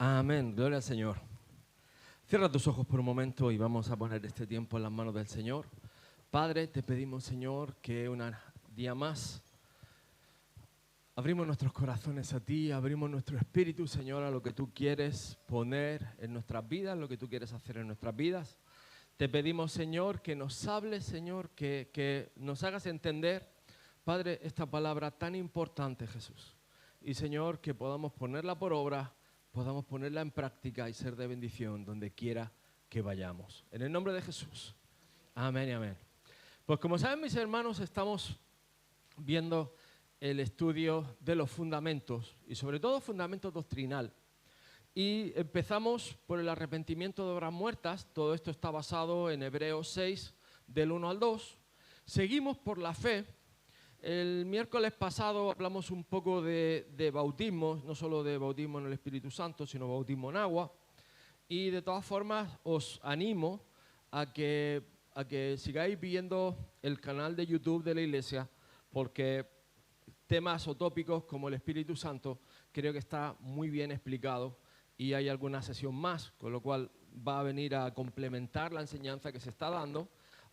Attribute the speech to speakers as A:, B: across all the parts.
A: Amén, gloria al Señor. Cierra tus ojos por un momento y vamos a poner este tiempo en las manos del Señor. Padre, te pedimos, Señor, que un día más abrimos nuestros corazones a ti, abrimos nuestro espíritu, Señor, a lo que tú quieres poner en nuestras vidas, lo que tú quieres hacer en nuestras vidas. Te pedimos, Señor, que nos hables, Señor, que nos hagas entender, Padre, esta palabra tan importante, Jesús. Y, Señor, que podamos ponerla por obra, podamos ponerla en práctica y ser de bendición donde quiera que vayamos. En el nombre de Jesús. Amén y amén. Pues como saben mis hermanos, estamos viendo el estudio de los fundamentos y sobre todo fundamentos doctrinal. Y empezamos por el arrepentimiento de obras muertas. Todo esto está basado en Hebreos 6, del 1 al 2. Seguimos por la fe. El miércoles pasado hablamos un poco de bautismo, no solo de bautismo en el Espíritu Santo, sino bautismo en agua. Y de todas formas os animo a que sigáis viendo el canal de YouTube de la iglesia, porque temas o tópicos como el Espíritu Santo creo que está muy bien explicado y hay alguna sesión más, con lo cual va a venir a complementar la enseñanza que se está dando,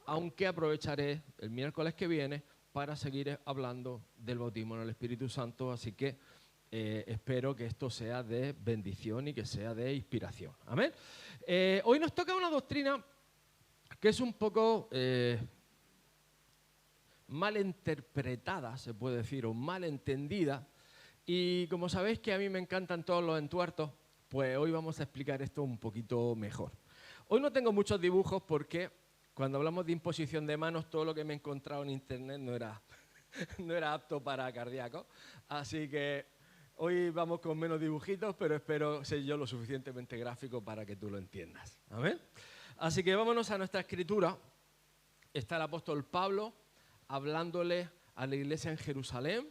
A: aunque aprovecharé el miércoles que viene para seguir hablando del bautismo en el Espíritu Santo, así que espero que esto sea de bendición y que sea de inspiración. Amén. Hoy nos toca una doctrina que es un poco mal interpretada, se puede decir, o mal entendida, y como sabéis que a mí me encantan todos los entuertos, pues hoy vamos a explicar esto un poquito mejor. Hoy no tengo muchos dibujos porque cuando hablamos de imposición de manos, todo lo que me he encontrado en internet no era apto para cardíacos, así que hoy vamos con menos dibujitos, pero espero ser yo lo suficientemente gráfico para que tú lo entiendas. ¿Amén? Así que vámonos a nuestra escritura. Está el apóstol Pablo hablándole a la iglesia en Jerusalén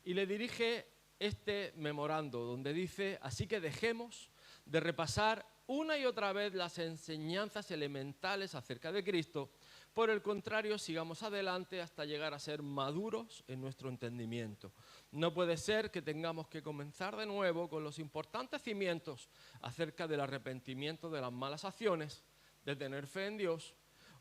A: y le dirige este memorando donde dice: así que dejemos de repasar una y otra vez las enseñanzas elementales acerca de Cristo. Por el contrario, sigamos adelante hasta llegar a ser maduros en nuestro entendimiento. No puede ser que tengamos que comenzar de nuevo con los importantes cimientos acerca del arrepentimiento de las malas acciones, de tener fe en Dios.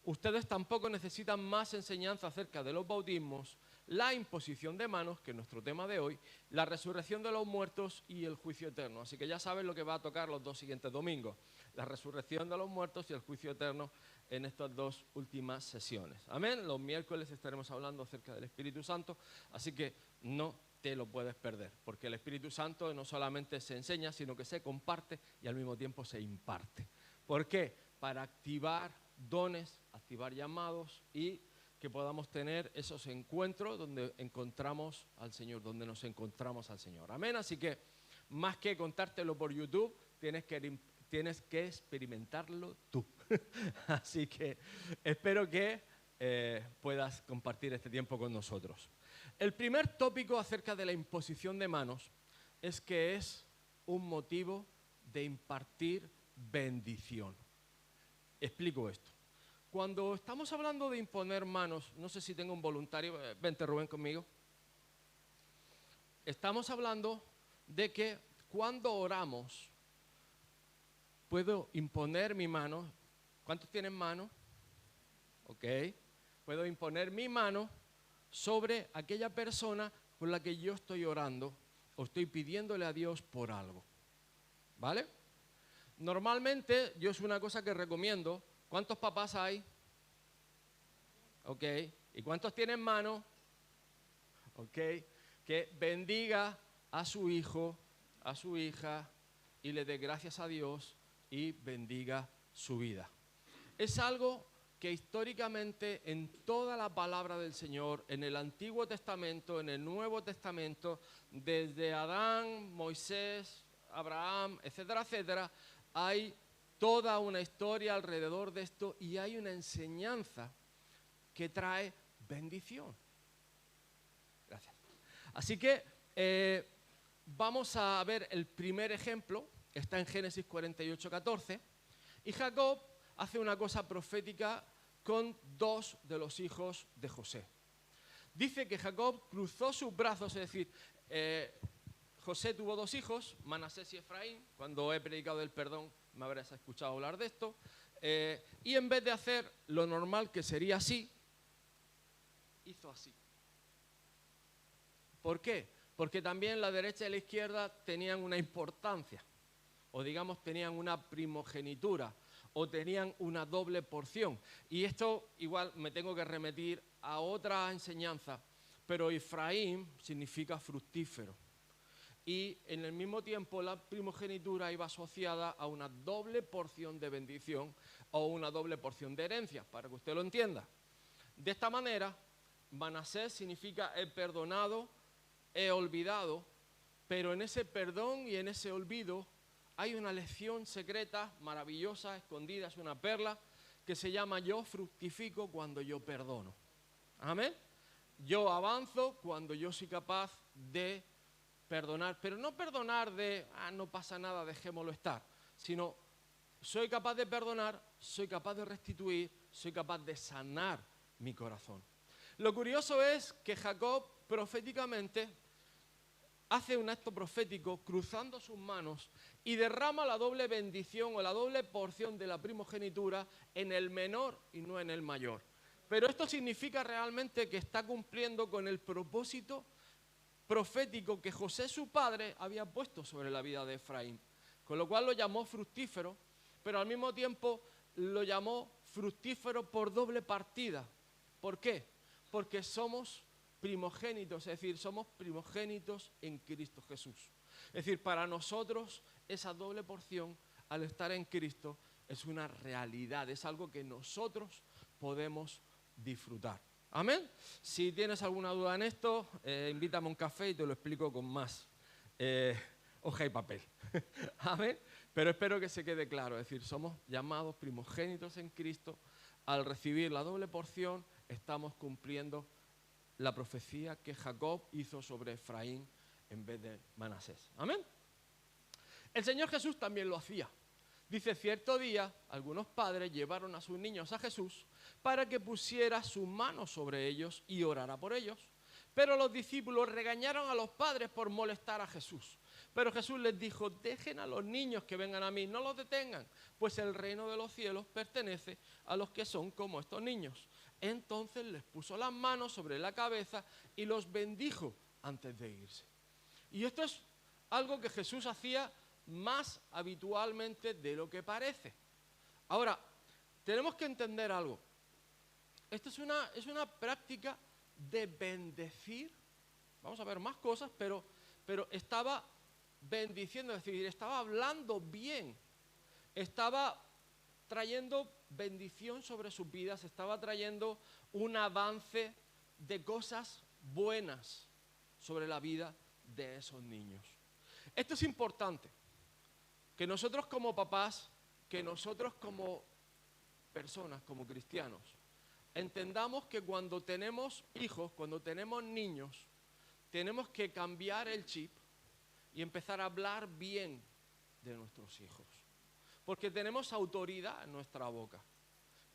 A: Ustedes tampoco necesitan más enseñanza acerca de los bautismos, la imposición de manos, que es nuestro tema de hoy, la resurrección de los muertos y el juicio eterno. Así que ya saben lo que va a tocar los dos siguientes domingos: la resurrección de los muertos y el juicio eterno en estas dos últimas sesiones. Amén. Los miércoles estaremos hablando acerca del Espíritu Santo, así que no te lo puedes perder, porque el Espíritu Santo no solamente se enseña, sino que se comparte y al mismo tiempo se imparte. ¿Por qué? Para activar dones, activar llamados y que podamos tener esos encuentros donde encontramos al Señor, donde nos encontramos al Señor. Amén. Así que más que contártelo por YouTube, tienes que experimentarlo tú. Así que espero que puedas compartir este tiempo con nosotros. El primer tópico acerca de la imposición de manos es que es un motivo de impartir bendición. Explico esto. Cuando estamos hablando de imponer manos, no sé si tengo un voluntario, vente Rubén conmigo. Estamos hablando de que cuando oramos, puedo imponer mi mano. ¿Cuántos tienen mano? Ok. Puedo imponer mi mano sobre aquella persona por la que yo estoy orando o estoy pidiéndole a Dios por algo. ¿Vale? Normalmente, yo es una cosa que recomiendo. ¿Cuántos papás hay? Ok. ¿Y cuántos tienen mano? Ok. Que bendiga a su hijo, a su hija y le dé gracias a Dios y bendiga su vida. Es algo que históricamente en toda la palabra del Señor, en el Antiguo Testamento, en el Nuevo Testamento, desde Adán, Moisés, Abraham, etcétera, etcétera, hay toda una historia alrededor de esto y hay una enseñanza que trae bendición. Gracias. Así que vamos a ver el primer ejemplo, está en Génesis 48:14, y Jacob hace una cosa profética con dos de los hijos de José. Dice que Jacob cruzó sus brazos, es decir, José tuvo 2 hijos, Manasés y Efraín. Cuando he predicado del perdón me habrás escuchado hablar de esto. Y en vez de hacer lo normal, que sería así, hizo así. ¿Por qué? Porque también la derecha y la izquierda tenían una importancia, o digamos tenían una primogenitura, o tenían una doble porción. Y esto igual me tengo que remitir a otra enseñanza, pero Efraín significa fructífero. Y en el mismo tiempo la primogenitura iba asociada a una doble porción de bendición o una doble porción de herencia, para que usted lo entienda. De esta manera, Manasés significa he perdonado, he olvidado, pero en ese perdón y en ese olvido hay una lección secreta, maravillosa, escondida, es una perla, que se llama yo fructifico cuando yo perdono. Amén. Yo avanzo cuando yo soy capaz de perdonar, pero no perdonar de, no pasa nada, dejémoslo estar, sino soy capaz de perdonar, soy capaz de restituir, soy capaz de sanar mi corazón. Lo curioso es que Jacob proféticamente hace un acto profético cruzando sus manos y derrama la doble bendición o la doble porción de la primogenitura en el menor y no en el mayor. Pero esto significa realmente que está cumpliendo con el propósito profético que José, su padre, había puesto sobre la vida de Efraín. Con lo cual lo llamó fructífero, pero al mismo tiempo lo llamó fructífero por doble partida. ¿Por qué? Porque somos primogénitos, es decir, somos primogénitos en Cristo Jesús. Es decir, para nosotros esa doble porción al estar en Cristo es una realidad, es algo que nosotros podemos disfrutar. ¿Amén? Si tienes alguna duda en esto, invítame a un café y te lo explico con más hoja y papel. ¿Amén? Pero espero que se quede claro, es decir, somos llamados primogénitos en Cristo. Al recibir la doble porción, estamos cumpliendo la profecía que Jacob hizo sobre Efraín en vez de Manasés. ¿Amén? El Señor Jesús también lo hacía. Dice, cierto día, algunos padres llevaron a sus niños a Jesús para que pusiera su mano sobre ellos y orara por ellos. Pero los discípulos regañaron a los padres por molestar a Jesús. Pero Jesús les dijo, dejen a los niños que vengan a mí, no los detengan, pues el reino de los cielos pertenece a los que son como estos niños. Entonces les puso las manos sobre la cabeza y los bendijo antes de irse. Y esto es algo que Jesús hacía más habitualmente de lo que parece. Ahora, tenemos que entender algo. Esto es una práctica de bendecir. Vamos a ver más cosas, pero estaba bendiciendo, es decir, estaba hablando bien, estaba trayendo bendición sobre sus vidas, estaba trayendo un avance de cosas buenas sobre la vida de esos niños. Esto es importante, que nosotros como papás, que nosotros como personas, como cristianos, entendamos que cuando tenemos hijos, cuando tenemos niños, tenemos que cambiar el chip y empezar a hablar bien de nuestros hijos. Porque tenemos autoridad en nuestra boca.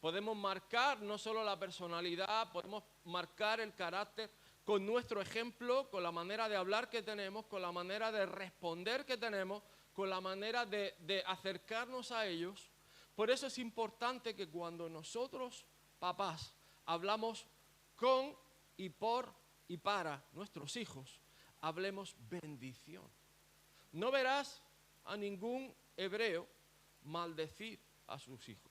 A: Podemos marcar no solo la personalidad, podemos marcar el carácter con nuestro ejemplo, con la manera de hablar que tenemos, con la manera de responder que tenemos, con la manera de acercarnos a ellos. Por eso es importante que cuando nosotros, papás, hablamos con y por y para nuestros hijos, hablemos bendición. No verás a ningún hebreo maldecir a sus hijos.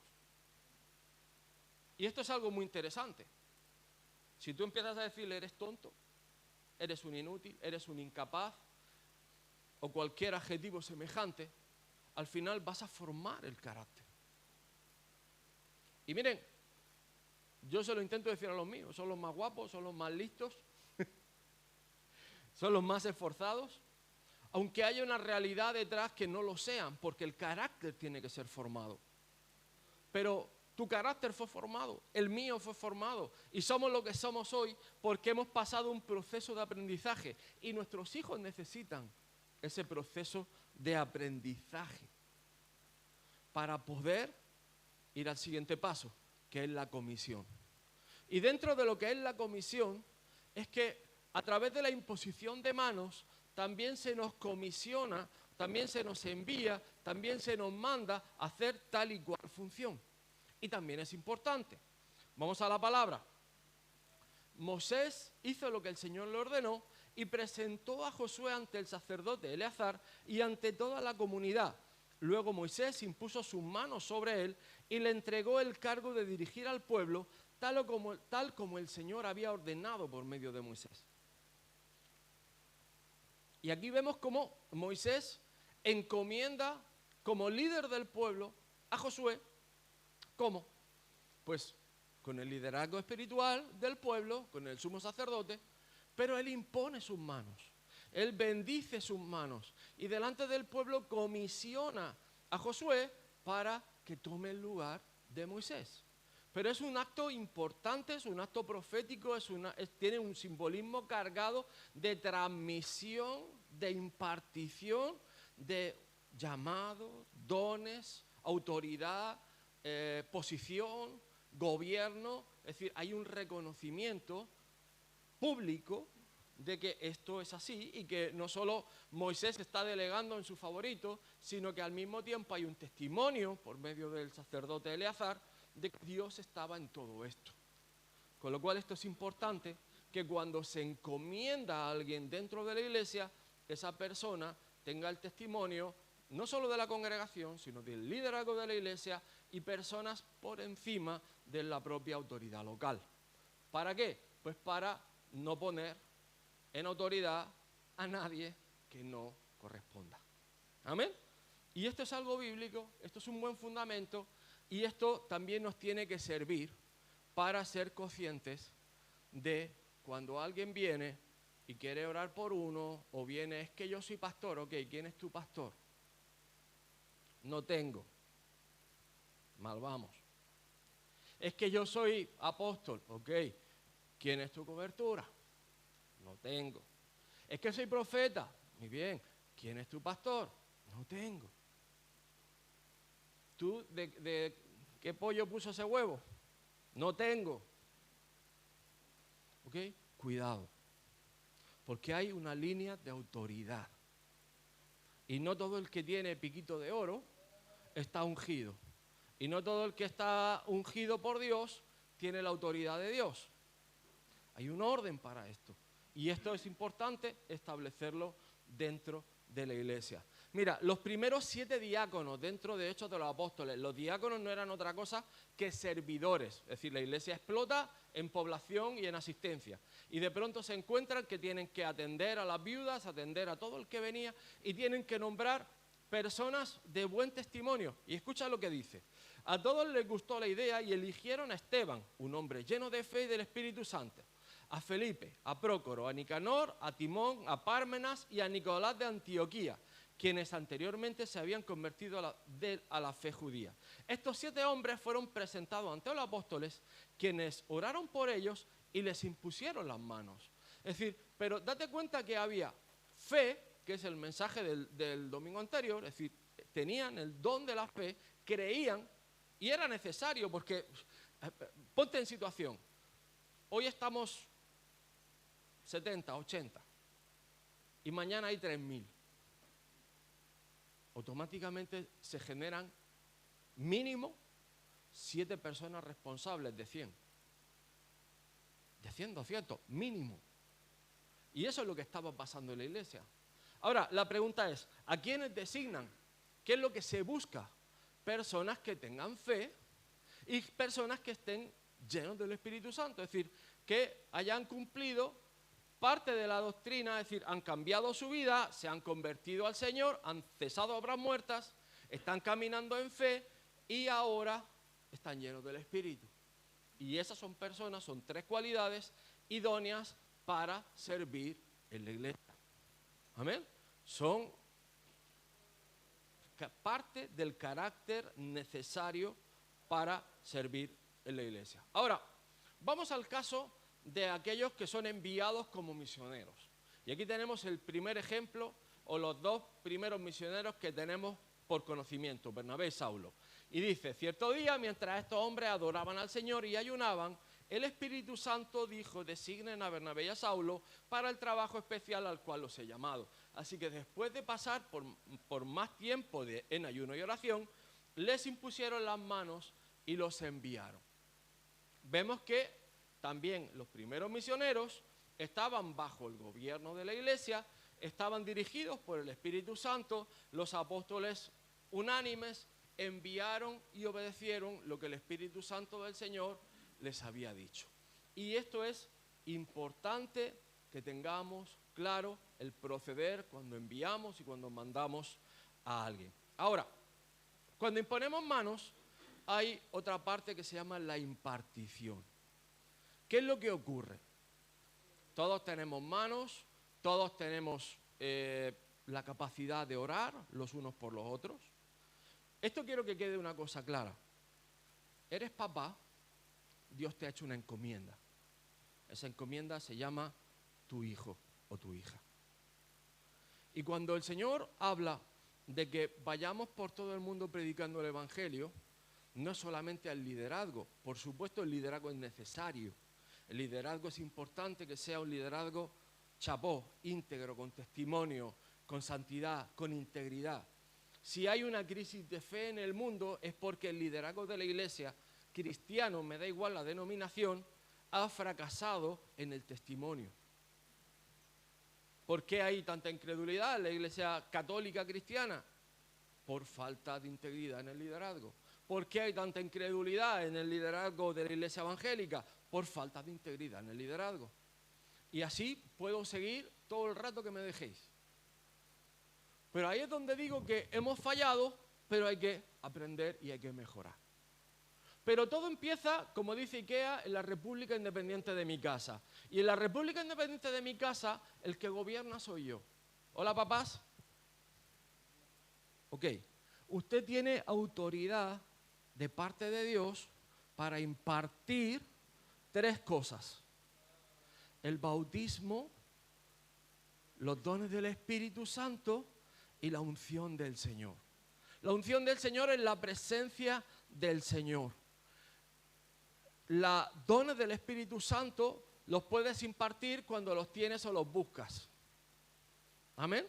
A: Y esto es algo muy interesante. Si tú empiezas a decirle eres tonto, eres un inútil, eres un incapaz o cualquier adjetivo semejante, al final vas a formar el carácter. Y miren, yo se lo intento decir a los míos, son los más guapos, son los más listos, son los más esforzados, aunque haya una realidad detrás que no lo sean, porque el carácter tiene que ser formado. Pero tu carácter fue formado, el mío fue formado, y somos lo que somos hoy porque hemos pasado un proceso de aprendizaje, y nuestros hijos necesitan ese proceso de aprendizaje para poder ir al siguiente paso, que es la comisión. Y dentro de lo que es la comisión, es que a través de la imposición de manos también se nos comisiona, también se nos envía, también se nos manda a hacer tal y cual función. Y también es importante. Vamos a la palabra. Moisés hizo lo que el Señor le ordenó y presentó a Josué ante el sacerdote Eleazar y ante toda la comunidad. Luego Moisés impuso sus manos sobre él y le entregó el cargo de dirigir al pueblo tal como el Señor había ordenado por medio de Moisés. Y aquí vemos cómo Moisés encomienda como líder del pueblo a Josué. ¿Cómo? Pues con el liderazgo espiritual del pueblo, con el sumo sacerdote, pero él impone sus manos, él bendice sus manos y delante del pueblo comisiona a Josué para que tome el lugar de Moisés. Pero es un acto importante, es un acto profético, tiene un simbolismo cargado de transmisión, de impartición, de llamados, dones, autoridad, posición, gobierno. Es decir, hay un reconocimiento público de que esto es así y que no solo Moisés está delegando en su favorito, sino que al mismo tiempo hay un testimonio por medio del sacerdote Eleazar de que Dios estaba en todo esto. Con lo cual esto es importante, que cuando se encomienda a alguien dentro de la iglesia, esa persona tenga el testimonio no solo de la congregación, sino del liderazgo de la iglesia y personas por encima de la propia autoridad local. ¿Para qué? Pues para no poner en autoridad a nadie que no corresponda. ¿Amén? Y esto es algo bíblico, esto es un buen fundamento y esto también nos tiene que servir para ser conscientes de cuando alguien viene y quiere orar por uno o viene, es que yo soy pastor, ok, ¿quién es tu pastor? No tengo. Mal vamos. Es que yo soy apóstol, ok, ¿quién es tu cobertura? No tengo. Es que soy profeta, muy bien, ¿quién es tu pastor? No tengo. ¿Tú de qué pollo puso ese huevo? No tengo. ¿Ok? Cuidado. Porque hay una línea de autoridad. Y no todo el que tiene piquito de oro está ungido. Y no todo el que está ungido por Dios tiene la autoridad de Dios. Hay un orden para esto. Y esto es importante establecerlo dentro de la iglesia. Mira, los primeros 7 diáconos dentro de Hechos de los Apóstoles, los diáconos no eran otra cosa que servidores. Es decir, la iglesia explota en población y en asistencia. Y de pronto se encuentran que tienen que atender a las viudas, atender a todo el que venía y tienen que nombrar personas de buen testimonio. Y escucha lo que dice. A todos les gustó la idea y eligieron a Esteban, un hombre lleno de fe y del Espíritu Santo, a Felipe, a Prócoro, a Nicanor, a Timón, a Pármenas y a Nicolás de Antioquía, quienes anteriormente se habían convertido a la fe judía. Estos 7 hombres fueron presentados ante los apóstoles, quienes oraron por ellos y les impusieron las manos. Es decir, pero date cuenta que había fe, que es el mensaje del domingo anterior, es decir, tenían el don de la fe, creían, y era necesario porque, ponte en situación, hoy estamos 70, 80, y mañana hay 3.000. Automáticamente se generan mínimo 7 personas responsables de 100. De 100, 200, mínimo. Y eso es lo que estaba pasando en la iglesia. Ahora, la pregunta es, ¿a quiénes designan? ¿Qué es lo que se busca? Personas que tengan fe y personas que estén llenos del Espíritu Santo. Es decir, que hayan cumplido parte de la doctrina, es decir, han cambiado su vida, se han convertido al Señor, han cesado obras muertas, están caminando en fe y ahora están llenos del Espíritu. Y esas son personas, son 3 cualidades idóneas para servir en la iglesia. Amén. Son parte del carácter necesario para servir en la iglesia. Ahora, vamos al caso de aquellos que son enviados como misioneros. Y aquí tenemos el primer ejemplo, o los 2 primeros misioneros que tenemos por conocimiento, Bernabé y Saulo. Y dice, cierto día, mientras estos hombres adoraban al Señor y ayunaban, el Espíritu Santo dijo, designen a Bernabé y a Saulo para el trabajo especial al cual los he llamado. Así que después de pasar por más tiempo en ayuno y oración, les impusieron las manos y los enviaron. Vemos que también los primeros misioneros estaban bajo el gobierno de la iglesia, estaban dirigidos por el Espíritu Santo, los apóstoles unánimes enviaron y obedecieron lo que el Espíritu Santo del Señor les había dicho. Y esto es importante que tengamos claro el proceder cuando enviamos y cuando mandamos a alguien. Ahora, cuando imponemos manos, hay otra parte que se llama la impartición. ¿Qué es lo que ocurre? Todos tenemos manos, todos tenemos la capacidad de orar los unos por los otros. Esto quiero que quede una cosa clara. Eres papá, Dios te ha hecho una encomienda. Esa encomienda se llama tu hijo o tu hija. Y cuando el Señor habla de que vayamos por todo el mundo predicando el Evangelio, no solamente al liderazgo, por supuesto el liderazgo es necesario. El liderazgo es importante que sea un liderazgo chapó, íntegro, con testimonio, con santidad, con integridad. Si hay una crisis de fe en el mundo es porque el liderazgo de la iglesia, cristiano, me da igual la denominación, ha fracasado en el testimonio. ¿Por qué hay tanta incredulidad en la iglesia católica cristiana? Por falta de integridad en el liderazgo. ¿Por qué hay tanta incredulidad en el liderazgo de la iglesia evangélica? Por falta de integridad en el liderazgo. Y así puedo seguir todo el rato que me dejéis. Pero ahí es donde digo que hemos fallado, pero hay que aprender y hay que mejorar. Pero todo empieza, como dice IKEA, en la República Independiente de mi casa. Y en la República Independiente de mi casa, el que gobierna soy yo. Hola, papás. Ok. Usted tiene autoridad de parte de Dios para impartir 3 cosas. El bautismo, los dones del Espíritu Santo y la unción del Señor. La unción del Señor es la presencia del Señor. Los dones del Espíritu Santo los puedes impartir cuando los tienes o los buscas. Amén.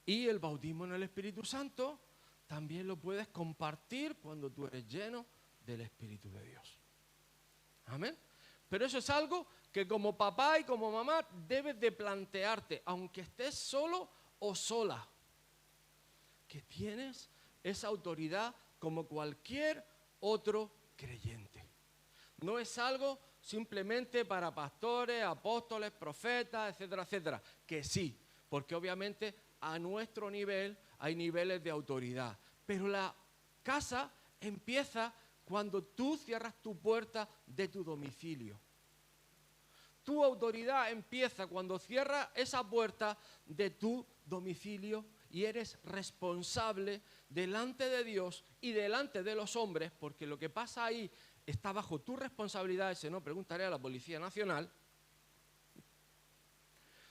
A: Y el bautismo en el Espíritu Santo también lo puedes compartir cuando tú eres lleno del Espíritu de Dios. Amén. Pero eso es algo que como papá y como mamá debes de plantearte, aunque estés solo o sola, que tienes esa autoridad como cualquier otro creyente. No es algo simplemente para pastores, apóstoles, profetas, etcétera, etcétera. Que sí, porque obviamente a nuestro nivel hay niveles de autoridad. Pero la casa empieza cuando tú cierras tu puerta de tu domicilio. Tu autoridad empieza cuando cierras esa puerta de tu domicilio y eres responsable delante de Dios y delante de los hombres, porque lo que pasa ahí está bajo tu responsabilidad. Ese no, preguntaré a la Policía Nacional.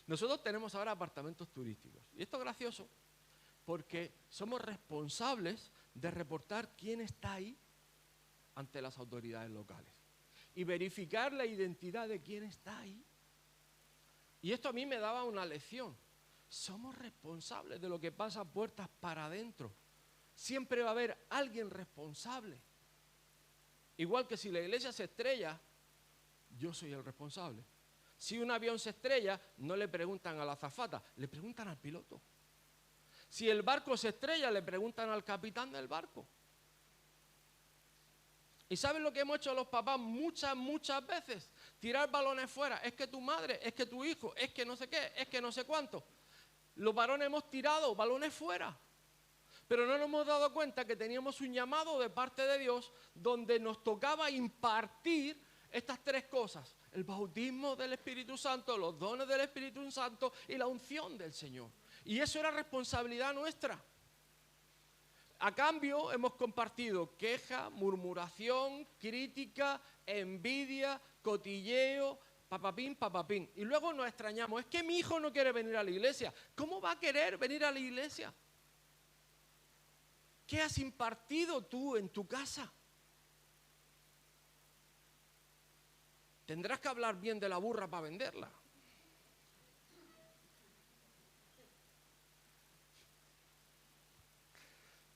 A: Nosotros tenemos ahora apartamentos turísticos y esto es gracioso porque somos responsables de reportar quién está ahí ante las autoridades locales y verificar la identidad de quién está ahí. Y esto a mí me daba una lección. Somos responsables de lo que pasa puertas para adentro. Siempre va a haber alguien responsable. Igual que si la iglesia se estrella, yo soy el responsable. Si un avión se estrella, no le preguntan a la azafata, le preguntan al piloto. Si el barco se estrella, le preguntan al capitán del barco. ¿Y saben lo que hemos hecho los papás muchas veces? Tirar balones fuera. Es que tu madre, es que tu hijo, es que no sé qué, es que no sé cuánto. Los varones hemos tirado balones fuera. Pero no nos hemos dado cuenta que teníamos un llamado de parte de Dios donde nos tocaba impartir estas 3 cosas. El bautismo del Espíritu Santo, los dones del Espíritu Santo y la unción del Señor. Y eso era responsabilidad nuestra. A cambio hemos compartido queja, murmuración, crítica, envidia, cotilleo, papapín, papapín. Y luego nos extrañamos, es que mi hijo no quiere venir a la iglesia. ¿Cómo va a querer venir a la iglesia? ¿Qué has impartido tú en tu casa? Tendrás que hablar bien de la burra para venderla.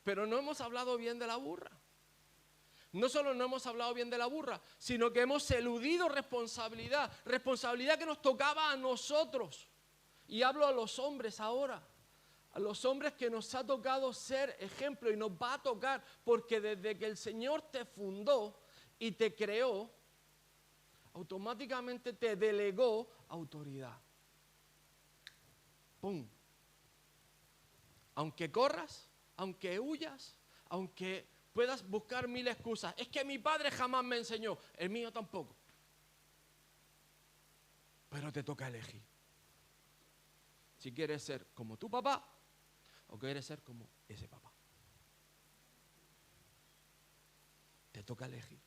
A: pero no hemos hablado bien de la burra. No solo no hemos hablado bien de la burra, sino que hemos eludido responsabilidad que nos tocaba a nosotros. Y hablo a los hombres ahora, a los hombres que nos ha tocado ser ejemplo y nos va a tocar, porque desde que el Señor te fundó y te creó, automáticamente te delegó autoridad. ¡Pum! Aunque corras, aunque huyas, aunque puedas buscar mil excusas. Es que mi padre jamás me enseñó, el mío tampoco. Pero te toca elegir. Si quieres ser como tu papá o quieres ser como ese papá. Te toca elegir.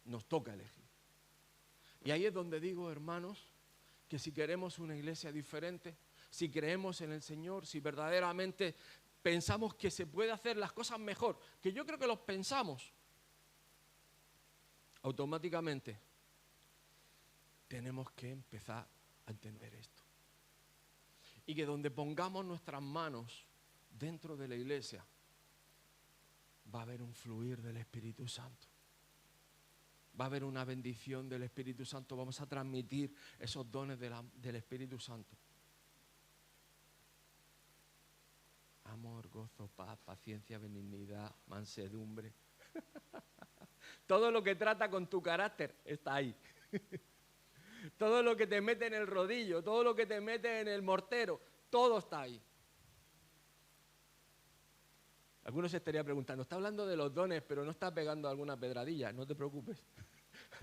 A: Nos toca elegir. Y ahí es donde digo, hermanos, que si queremos una iglesia diferente, si creemos en el Señor, si verdaderamente pensamos que se puede hacer las cosas mejor, que yo creo que los pensamos, automáticamente tenemos que empezar a entender esto. Y que donde pongamos nuestras manos dentro de la iglesia, va a haber un fluir del Espíritu Santo. Va a haber una bendición del Espíritu Santo. Vamos a transmitir esos dones del Espíritu Santo. Amor, gozo, paz, paciencia, benignidad, mansedumbre. Todo lo que trata con tu carácter está ahí. Todo lo que te mete en el rodillo, todo lo que te mete en el mortero, todo está ahí. Algunos se estarían preguntando, está hablando de los dones, pero no está pegando alguna pedradilla. No te preocupes,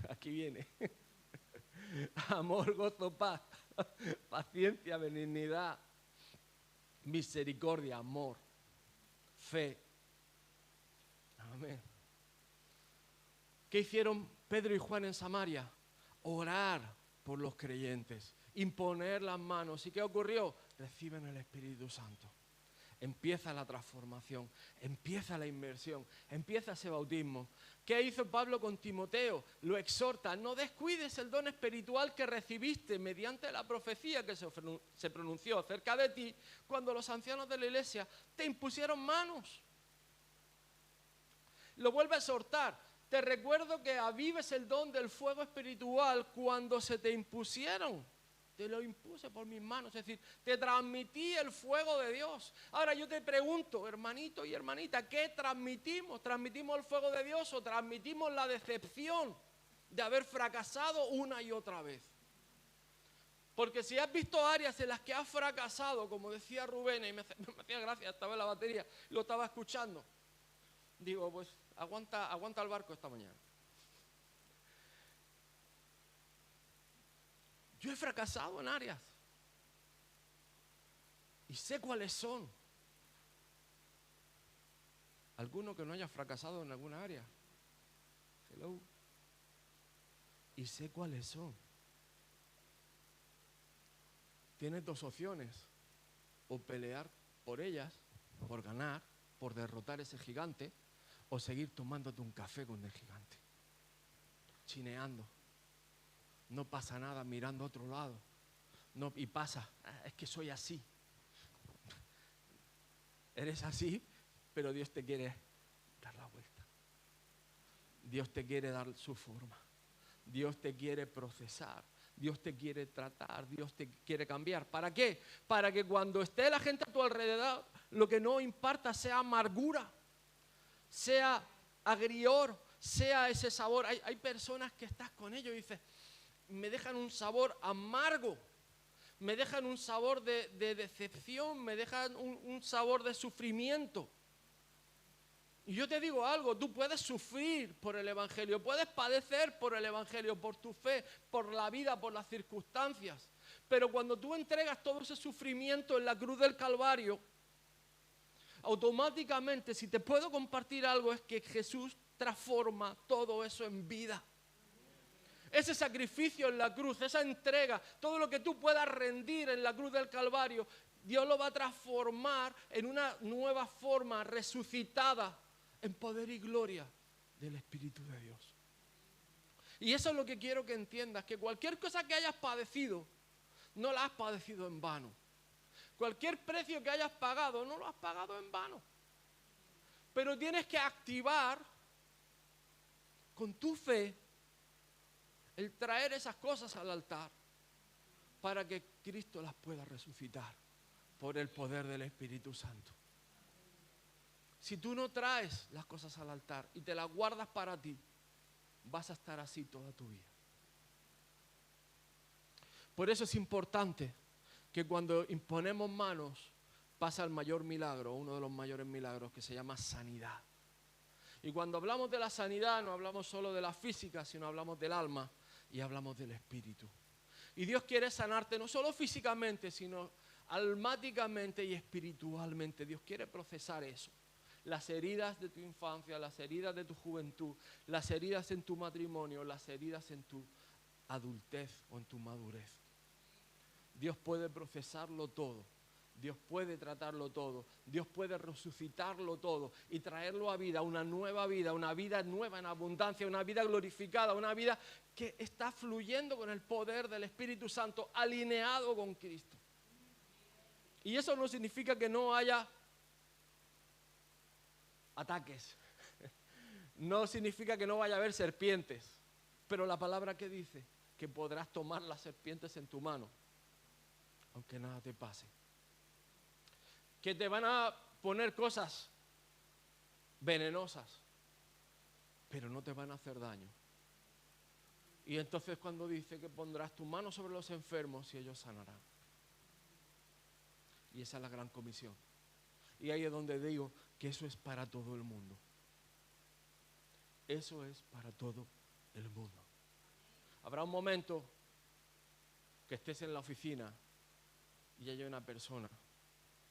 A: aquí viene. Amor, gozo, paz, paciencia, benignidad, misericordia, amor, fe. Amén. ¿Qué hicieron Pedro y Juan en Samaria? Orar por los creyentes, imponer las manos. ¿Y qué ocurrió? Reciben el Espíritu Santo. Empieza la transformación, empieza la inmersión, empieza ese bautismo. ¿Qué hizo Pablo con Timoteo? Lo exhorta, no descuides el don espiritual que recibiste mediante la profecía que se pronunció acerca de ti cuando los ancianos de la iglesia te impusieron manos. Lo vuelve a exhortar. Te recuerdo que avives el don del fuego espiritual cuando se te impusieron. Te lo impuse por mis manos, es decir, te transmití el fuego de Dios. Ahora yo te pregunto, hermanito y hermanita, ¿qué transmitimos? ¿Transmitimos el fuego de Dios o transmitimos la decepción de haber fracasado una y otra vez? Porque si has visto áreas en las que has fracasado, como decía Rubén, y me hacía gracia, estaba en la batería, lo estaba escuchando, digo, pues aguanta el barco esta mañana. Yo he fracasado en áreas y sé cuáles son. ¿Alguno que no haya fracasado en alguna área? Hello. Y sé cuáles son. Tienes dos opciones: o pelear por ellas, por ganar, por derrotar ese gigante, o seguir tomándote un café con el gigante, chineando. No pasa nada mirando a otro lado. No, y pasa, es que soy así. Eres así, pero Dios te quiere dar la vuelta. Dios te quiere dar su forma. Dios te quiere procesar. Dios te quiere tratar. Dios te quiere cambiar. ¿Para qué? Para que cuando esté la gente a tu alrededor, lo que no imparta sea amargura, sea agrior, sea ese sabor. Hay personas que estás con ellos y dices, me dejan un sabor amargo, me dejan un sabor de decepción, me dejan un sabor de sufrimiento. Y yo te digo algo, tú puedes sufrir por el Evangelio, puedes padecer por el Evangelio, por tu fe, por la vida, por las circunstancias. Pero cuando tú entregas todo ese sufrimiento en la cruz del Calvario, automáticamente, si te puedo compartir algo, es que Jesús transforma todo eso en vida. Ese sacrificio en la cruz, esa entrega, todo lo que tú puedas rendir en la cruz del Calvario, Dios lo va a transformar en una nueva forma resucitada en poder y gloria del Espíritu de Dios. Y eso es lo que quiero que entiendas, que cualquier cosa que hayas padecido, no la has padecido en vano. Cualquier precio que hayas pagado, no lo has pagado en vano. Pero tienes que activar con tu fe el traer esas cosas al altar para que Cristo las pueda resucitar por el poder del Espíritu Santo. Si tú no traes las cosas al altar y te las guardas para ti, vas a estar así toda tu vida. Por eso es importante que cuando imponemos manos pasa el mayor milagro, uno de los mayores milagros, que se llama sanidad. Y cuando hablamos de la sanidad no hablamos solo de la física, sino hablamos del alma y hablamos del espíritu. Y Dios quiere sanarte no solo físicamente, sino almáticamente y espiritualmente. Dios quiere procesar eso. Las heridas de tu infancia, las heridas de tu juventud, las heridas en tu matrimonio, las heridas en tu adultez o en tu madurez. Dios puede procesarlo todo. Dios puede tratarlo todo. Dios puede resucitarlo todo y traerlo a vida, una nueva vida nueva en abundancia, una vida glorificada, una vida que está fluyendo con el poder del Espíritu Santo, alineado con Cristo. Y eso no significa que no haya ataques. No significa que no vaya a haber serpientes. Pero la palabra que dice que podrás tomar las serpientes en tu mano, aunque nada te pase. Que te van a poner cosas venenosas, pero no te van a hacer daño. Y entonces cuando dice que pondrás tu mano sobre los enfermos y ellos sanarán. Y esa es la gran comisión. Y ahí es donde digo que eso es para todo el mundo. Eso es para todo el mundo. Habrá un momento que estés en la oficina y haya una persona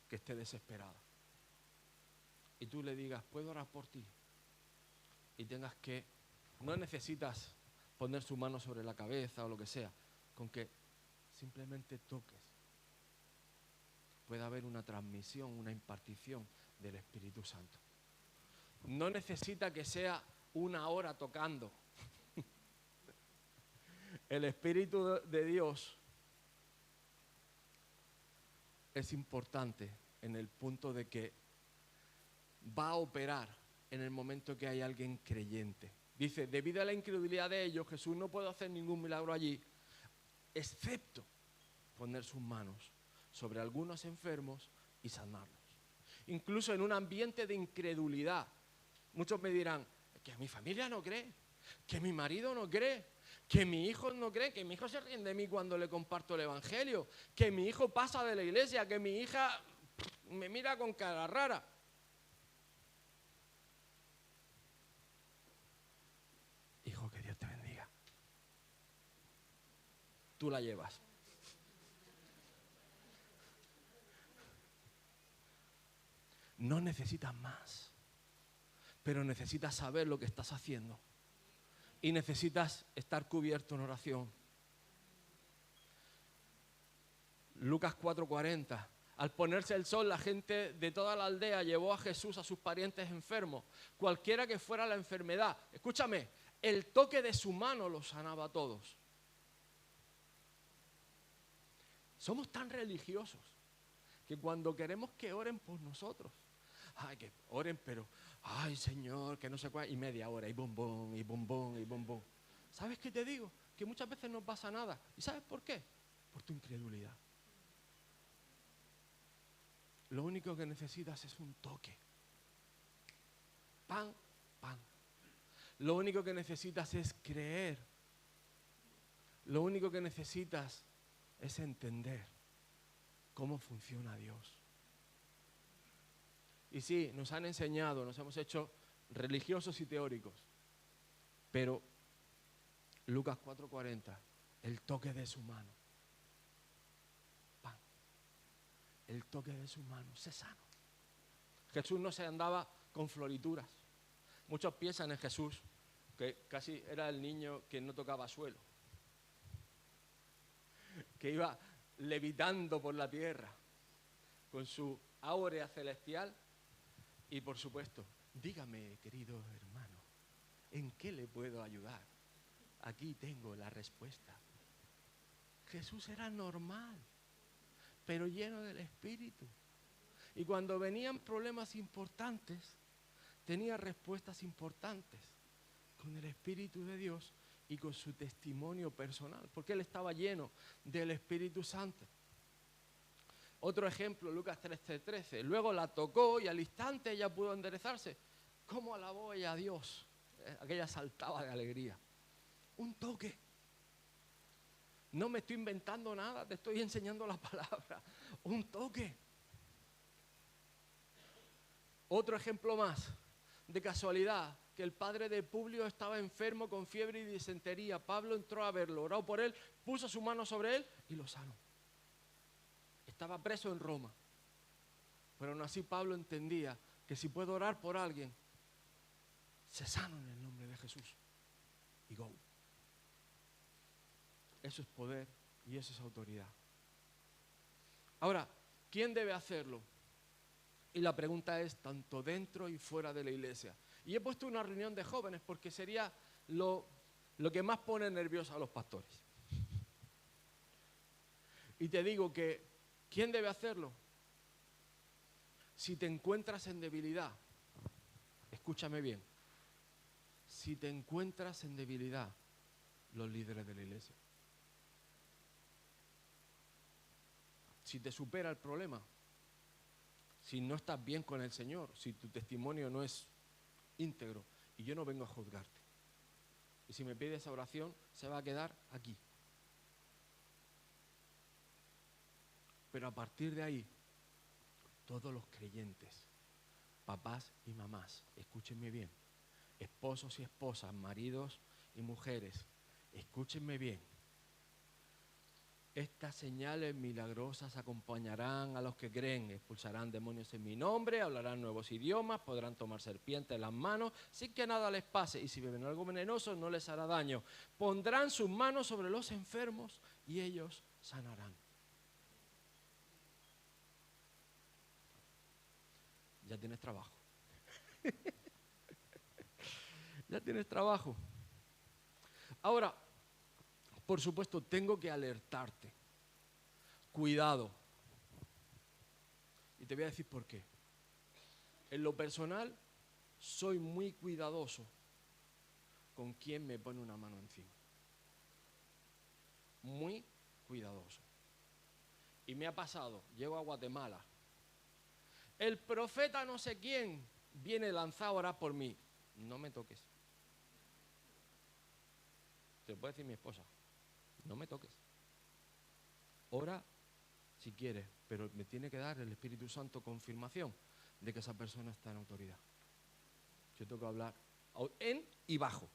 A: que esté desesperada. Y tú le digas, ¿puedo orar por ti? Y tengas que, no necesitas poner su mano sobre la cabeza o lo que sea, con que simplemente toques. Puede haber una transmisión, una impartición del Espíritu Santo. No necesita que sea una hora tocando. El Espíritu de Dios es importante en el punto de que va a operar en el momento que hay alguien creyente. Dice, debido a la incredulidad de ellos, Jesús no puede hacer ningún milagro allí, excepto poner sus manos sobre algunos enfermos y sanarlos. Incluso en un ambiente de incredulidad. Muchos me dirán, que mi familia no cree, que mi marido no cree, que mi hijo no cree, que mi hijo se ríe de mí cuando le comparto el evangelio, que mi hijo pasa de la iglesia, que mi hija me mira con cara rara. Hijo, que Dios te bendiga. Tú la llevas. No necesitas más, pero necesitas saber lo que estás haciendo. Y necesitas estar cubierto en oración. Lucas 4:40. Al ponerse el sol, la gente de toda la aldea llevó a Jesús a sus parientes enfermos, cualquiera que fuera la enfermedad. Escúchame, el toque de su mano los sanaba a todos. Somos tan religiosos que cuando queremos que oren por nosotros, ay, que oren, pero, ay, Señor, que no sé cuál, y media hora, y bombón, y bombón, y bombón. ¿Sabes qué te digo? Que muchas veces no pasa nada. ¿Y sabes por qué? Por tu incredulidad. Lo único que necesitas es un toque. Pan, pan. Lo único que necesitas es creer. Lo único que necesitas es entender cómo funciona Dios. Y sí, nos han enseñado, nos hemos hecho religiosos y teóricos, pero Lucas 4:40, el toque de su mano, pan, el toque de su mano, se sano. Jesús no se andaba con florituras. Muchos piensan en Jesús que casi era el niño que no tocaba suelo, que iba levitando por la tierra con su áurea celestial. Y por supuesto, dígame, querido hermano, ¿en qué le puedo ayudar? Aquí tengo la respuesta. Jesús era normal, pero lleno del Espíritu. Y cuando venían problemas importantes, tenía respuestas importantes con el Espíritu de Dios y con su testimonio personal, porque él estaba lleno del Espíritu Santo. Otro ejemplo, Lucas 3:13. Luego la tocó y al instante ella pudo enderezarse. ¿Cómo alabó ella a Dios? Aquella saltaba de alegría. Un toque. No me estoy inventando nada, te estoy enseñando la palabra. Un toque. Otro ejemplo más, de casualidad, que el padre de Publio estaba enfermo con fiebre y disentería. Pablo entró a verlo, oró por él, puso su mano sobre él y lo sanó. Estaba preso en Roma, pero aún así Pablo entendía que si puedo orar por alguien, se sano en el nombre de Jesús. Y go. Eso es poder y eso es autoridad. Ahora, ¿quién debe hacerlo? Y la pregunta es tanto dentro y fuera de la iglesia. Y he puesto una reunión de jóvenes porque sería lo que más pone nerviosos a los pastores. Y te digo que, ¿quién debe hacerlo? Si te encuentras en debilidad, escúchame bien, si te encuentras en debilidad, los líderes de la iglesia. Si te supera el problema, si no estás bien con el Señor, si tu testimonio no es íntegro, y yo no vengo a juzgarte. Y si me pides esa oración, se va a quedar aquí. Pero a partir de ahí, todos los creyentes, papás y mamás, escúchenme bien, esposos y esposas, maridos y mujeres, escúchenme bien. Estas señales milagrosas acompañarán a los que creen, expulsarán demonios en mi nombre, hablarán nuevos idiomas, podrán tomar serpientes en las manos sin que nada les pase, y si beben algo venenoso no les hará daño. Pondrán sus manos sobre los enfermos y ellos sanarán. Ya tienes trabajo. Ya tienes trabajo. Ahora, por supuesto, tengo que alertarte. Cuidado. Y te voy a decir por qué. En lo personal, soy muy cuidadoso con quien me pone una mano encima. Muy cuidadoso. Y me ha pasado, llego a Guatemala. El profeta no sé quién viene lanzado a orar por mí. No me toques. Te lo puede decir mi esposa. No me toques. Ora si quieres, pero me tiene que dar el Espíritu Santo confirmación de que esa persona está en autoridad. Yo tengo que hablar en y bajo.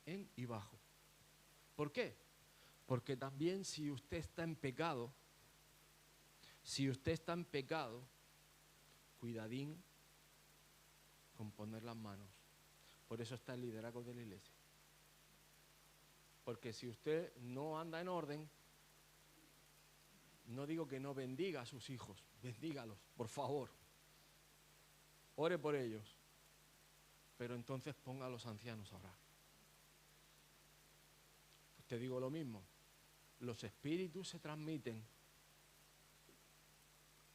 A: En y bajo. ¿Por qué? Porque también si usted está en pecado, cuidadín con poner las manos. Por eso está el liderazgo de la iglesia. Porque si usted no anda en orden, no digo que no bendiga a sus hijos, bendígalos, por favor. Ore por ellos, pero entonces ponga a los ancianos a orar. Pues te digo lo mismo, los espíritus se transmiten.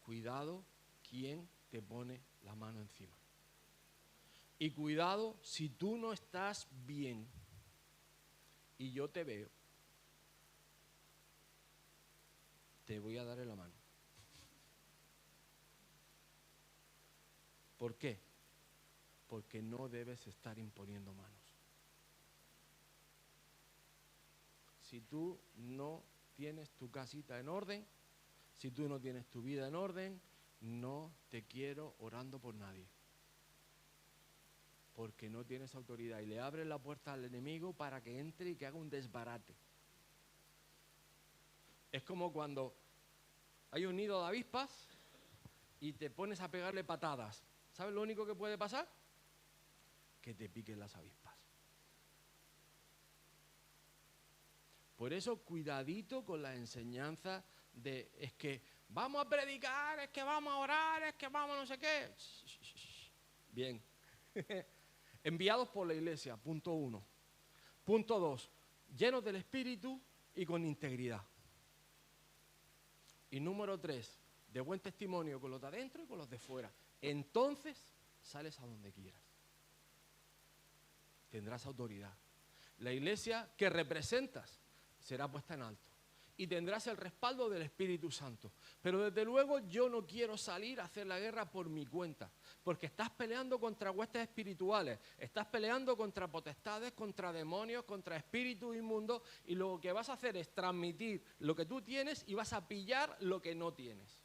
A: Cuidado quién te pone la mano encima. Y cuidado si tú no estás bien y yo te veo, te voy a dar en la mano. ¿Por qué? Porque no debes estar imponiendo manos. Si tú no tienes tu casita en orden, si tú no tienes tu vida en orden, no te quiero orando por nadie. Porque no tienes autoridad y le abres la puerta al enemigo para que entre y que haga un desbarate. Es como cuando hay un nido de avispas y te pones a pegarle patadas. ¿Sabes lo único que puede pasar? Que te piquen las avispas. Por eso, cuidadito con la enseñanza de es que vamos a predicar, es que vamos a orar, es que vamos a no sé qué. Bien. Enviados por la iglesia, punto 1. Punto 2, llenos del Espíritu y con integridad. Y número 3, de buen testimonio con los de adentro y con los de fuera. entonces sales a donde quieras. Tendrás autoridad. La iglesia que representas será puesta en alto. Y tendrás el respaldo del Espíritu Santo. Pero desde luego yo no quiero salir a hacer la guerra por mi cuenta. Porque estás peleando contra huestes espirituales. Estás peleando contra potestades, contra demonios, contra espíritus inmundos. Y lo que vas a hacer es transmitir lo que tú tienes y vas a pillar lo que no tienes.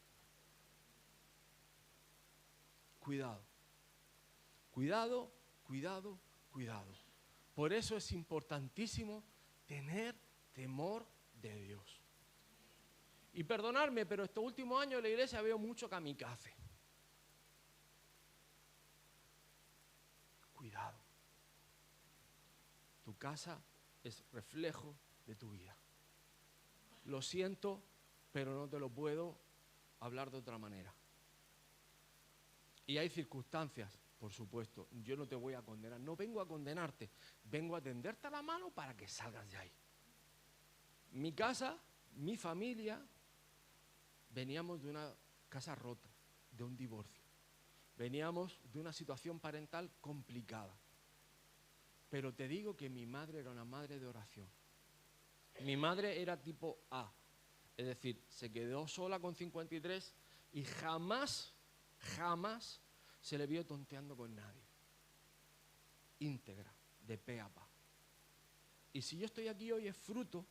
A: Cuidado. Cuidado, cuidado, cuidado. Por eso es importantísimo tener temor de Dios. Y perdonadme, pero estos últimos años en la iglesia veo mucho kamikaze. Cuidado. Tu casa es reflejo de tu vida. Lo siento, pero no te lo puedo hablar de otra manera. Y hay circunstancias, por supuesto. Yo no te voy a condenar. No vengo a condenarte. Vengo a tenderte la mano para que salgas de ahí. Mi casa, mi familia, veníamos de una casa rota, de un divorcio. Veníamos de una situación parental complicada. Pero te digo que mi madre era una madre de oración. Mi madre era tipo A. Es decir, se quedó sola con 53 y jamás se le vio tonteando con nadie. Íntegra, de pe a pa. Y si yo estoy aquí hoy es fruto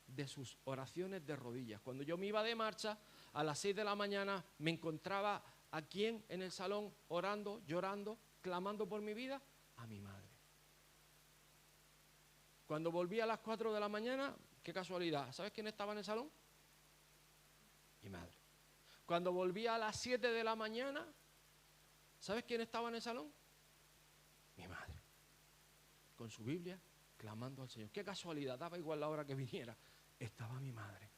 A: de sus oraciones de rodillas. Cuando yo me iba de marcha, a las 6 de la mañana me encontraba ¿a quién en el salón orando, llorando, clamando por mi vida? A mi madre. Cuando volví a las 4 de la mañana, qué casualidad, ¿sabes quién estaba en el salón? Mi madre. Cuando volví a las 7 de la mañana, ¿sabes quién estaba en el salón? Mi madre. Con su Biblia, clamando al Señor. Qué casualidad, daba igual la hora que viniera. Estaba mi madre.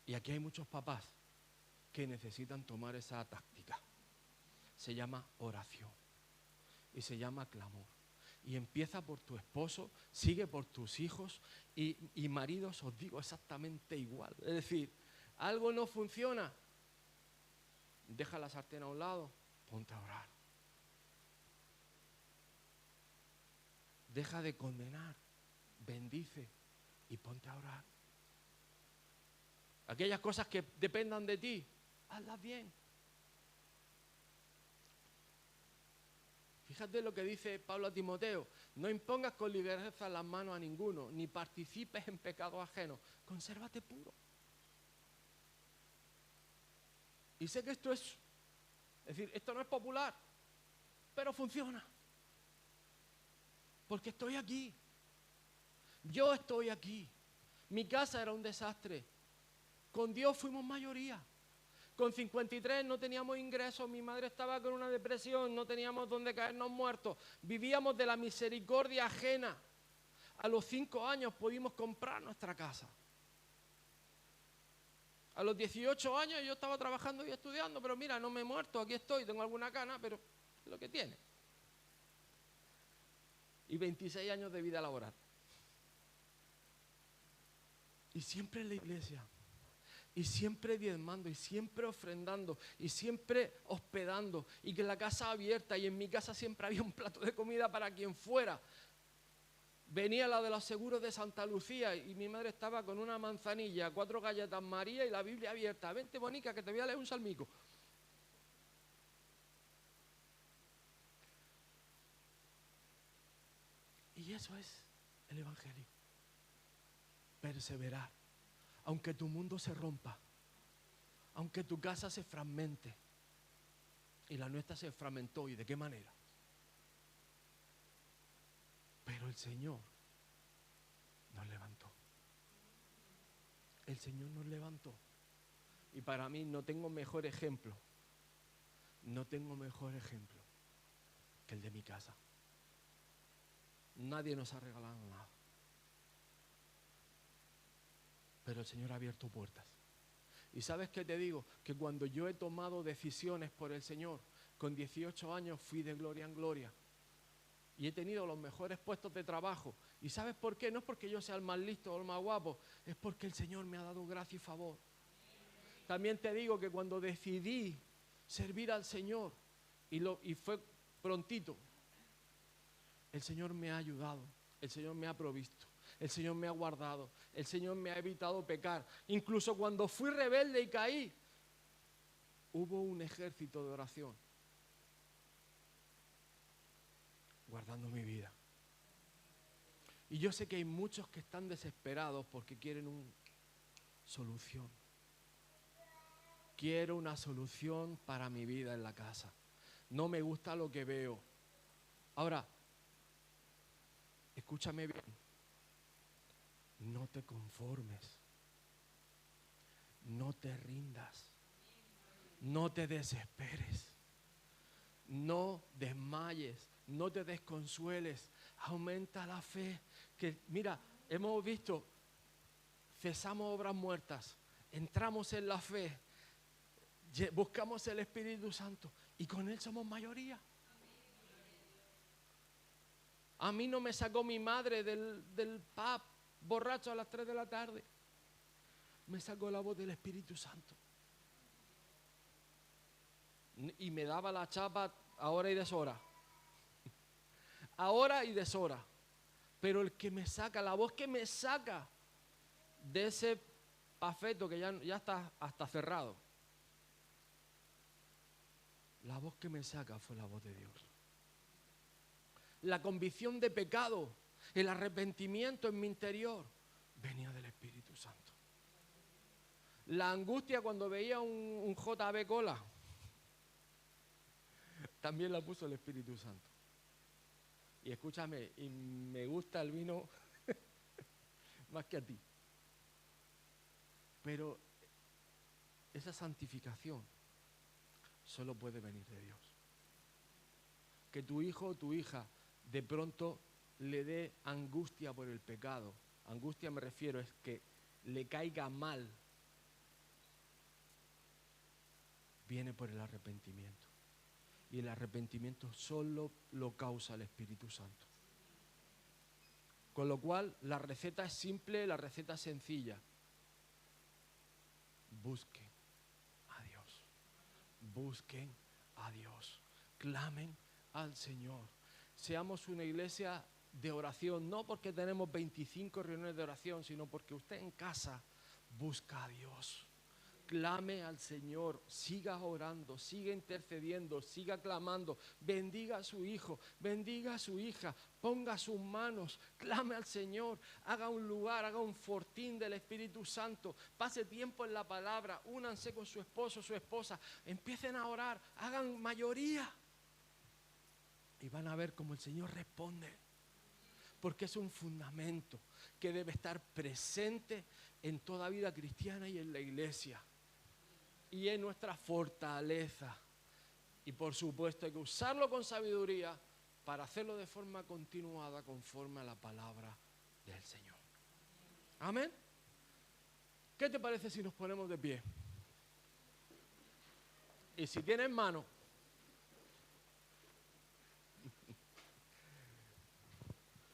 A: Y aquí hay muchos papás que necesitan tomar esa táctica. Se llama oración. Y se llama clamor. Y empieza por tu esposo, sigue por tus hijos y maridos, os digo exactamente igual. Es decir, algo no funciona, deja la sartén a un lado, ponte a orar. Deja de condenar, bendice y ponte a orar. Aquellas cosas que dependan de ti, hazlas bien. Fíjate lo que dice Pablo a Timoteo. No impongas con ligereza las manos a ninguno, ni participes en pecados ajenos. Consérvate puro. Y sé que esto es decir, esto no es popular, pero funciona. Porque estoy aquí. Yo estoy aquí. Mi casa era un desastre. Con Dios fuimos mayoría. Con 53 no teníamos ingresos, mi madre estaba con una depresión, no teníamos dónde caernos muertos. Vivíamos de la misericordia ajena. A los 5 años pudimos comprar nuestra casa. A los 18 años yo estaba trabajando y estudiando, pero mira, no me he muerto, aquí estoy, tengo alguna cana, pero es lo que tiene. Y 26 años de vida laboral. Y siempre en la iglesia. Y siempre diezmando, y siempre ofrendando, y siempre hospedando, y que la casa abierta, y en mi casa siempre había un plato de comida para quien fuera. Venía la de los seguros de Santa Lucía, y mi madre estaba con una manzanilla, 4 galletas María y la Biblia abierta. Vente, bonica, que te voy a leer un salmico. Y eso es el Evangelio. Perseverar. Aunque tu mundo se rompa, aunque tu casa se fragmente, y la nuestra se fragmentó, ¿y de qué manera? Pero el Señor nos levantó. El Señor nos levantó. Y para mí no tengo mejor ejemplo que el de mi casa. Nadie nos ha regalado nada. Pero el Señor ha abierto puertas. Y ¿sabes qué te digo? Que cuando yo he tomado decisiones por el Señor, con 18 años fui de gloria en gloria. Y he tenido los mejores puestos de trabajo. ¿Y sabes por qué? No es porque yo sea el más listo o el más guapo, es porque el Señor me ha dado gracia y favor. También te digo que cuando decidí servir al Señor. Y fue prontito. El Señor me ha ayudado, el Señor me ha provisto, el Señor me ha guardado, el Señor me ha evitado pecar. Incluso cuando fui rebelde y caí, hubo un ejército de oración guardando mi vida. Y yo sé que hay muchos que están desesperados porque quieren una solución. Quiero una solución para mi vida en la casa. No me gusta lo que veo. Ahora, escúchame bien. No te conformes. No te rindas. No te desesperes. No desmayes. No te desconsueles. Aumenta la fe. Que, mira, hemos visto, cesamos obras muertas. Entramos en la fe. Buscamos el Espíritu Santo. Y con Él somos mayoría. A mí no me sacó mi madre del pub borracho a las 3 de la tarde. Me sacó la voz del Espíritu Santo. Y me daba la chapa a hora y deshora. A hora y deshora. Pero el que me saca, la voz que me saca de ese pafeto que ya está hasta cerrado. La voz que me saca fue la voz de Dios. La convicción de pecado, el arrepentimiento en mi interior, venía del Espíritu Santo. La angustia cuando veía un JB Cola, también la puso el Espíritu Santo. Y escúchame, y me gusta el vino más que a ti. Pero esa santificación solo puede venir de Dios. Que tu hijo o tu hija de pronto le dé angustia por el pecado. Angustia me refiero es que le caiga mal. Viene por el arrepentimiento. Y el arrepentimiento solo lo causa el Espíritu Santo. Con lo cual, la receta es simple, la receta es sencilla. Busquen a Dios. Busquen a Dios. Clamen al Señor. Seamos una iglesia de oración, no porque tenemos 25 reuniones de oración, sino porque usted en casa busca a Dios. Clame al Señor, siga orando, siga intercediendo, siga clamando, bendiga a su hijo, bendiga a su hija, ponga sus manos, clame al Señor, haga un lugar, haga un fortín del Espíritu Santo, pase tiempo en la palabra, únanse con su esposo, su esposa, empiecen a orar, hagan mayoría y van a ver cómo el Señor responde. Porque es un fundamento que debe estar presente en toda vida cristiana y en la iglesia. Y en nuestra fortaleza. Y por supuesto hay que usarlo con sabiduría para hacerlo de forma continuada conforme a la palabra del Señor. Amén. ¿Qué te parece si nos ponemos de pie? Y si tienes mano,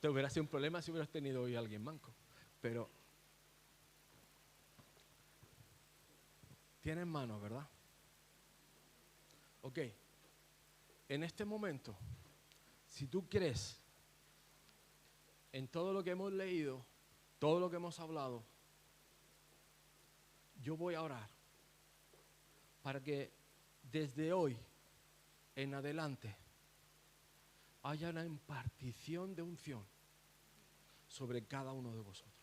A: te hubiera sido un problema si hubieras tenido hoy a alguien manco. Pero tienes manos, ¿verdad? Ok. En este momento, si tú crees en todo lo que hemos leído, todo lo que hemos hablado, yo voy a orar para que desde hoy en adelante haya una impartición de unción sobre cada uno de vosotros.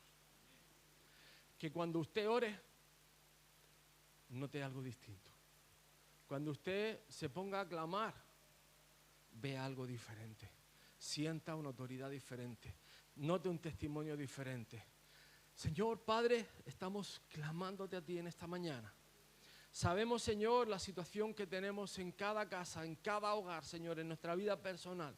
A: Que cuando usted ore, note algo distinto. Cuando usted se ponga a clamar, vea algo diferente. Sienta una autoridad diferente. Note un testimonio diferente. Señor Padre, estamos clamándote a ti en esta mañana. Sabemos, Señor, la situación que tenemos en cada casa, en cada hogar, Señor, en nuestra vida personal.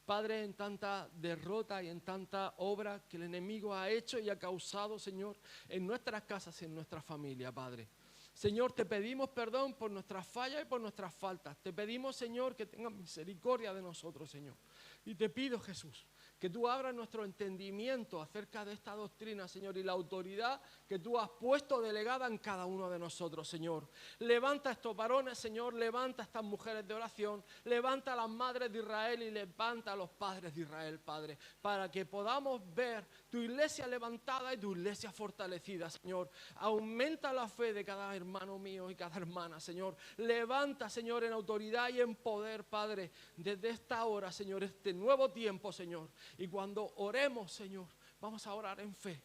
A: Padre, en tanta derrota y en tanta obra que el enemigo ha hecho y ha causado, Señor, en nuestras casas y en nuestra familia, Padre. Señor, te pedimos perdón por nuestras fallas y por nuestras faltas. Te pedimos, Señor, que tengas misericordia de nosotros, Señor. Y te pido, Jesús, Que tú abras nuestro entendimiento acerca de esta doctrina, Señor, y la autoridad que tú has puesto delegada en cada uno de nosotros, Señor. Levanta a estos varones, Señor, levanta a estas mujeres de oración, levanta a las madres de Israel y levanta a los padres de Israel, Padre, para que podamos ver tu iglesia levantada y tu iglesia fortalecida, Señor. Aumenta la fe de cada hermano mío y cada hermana, Señor. Levanta, Señor, en autoridad y en poder, Padre, desde esta hora, Señor, este nuevo tiempo, Señor. Y cuando oremos, Señor, vamos a orar en fe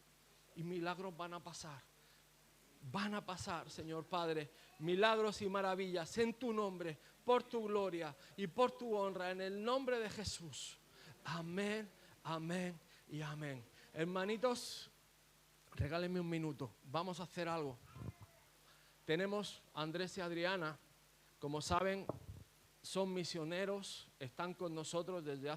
A: y milagros van a pasar. Van a pasar, Señor Padre, milagros y maravillas en tu nombre, por tu gloria y por tu honra, en el nombre de Jesús. Amén, amén y amén. Hermanitos, regálenme un minuto, vamos a hacer algo. Tenemos a Andrés y Adriana, como saben, son misioneros, están con nosotros desde hace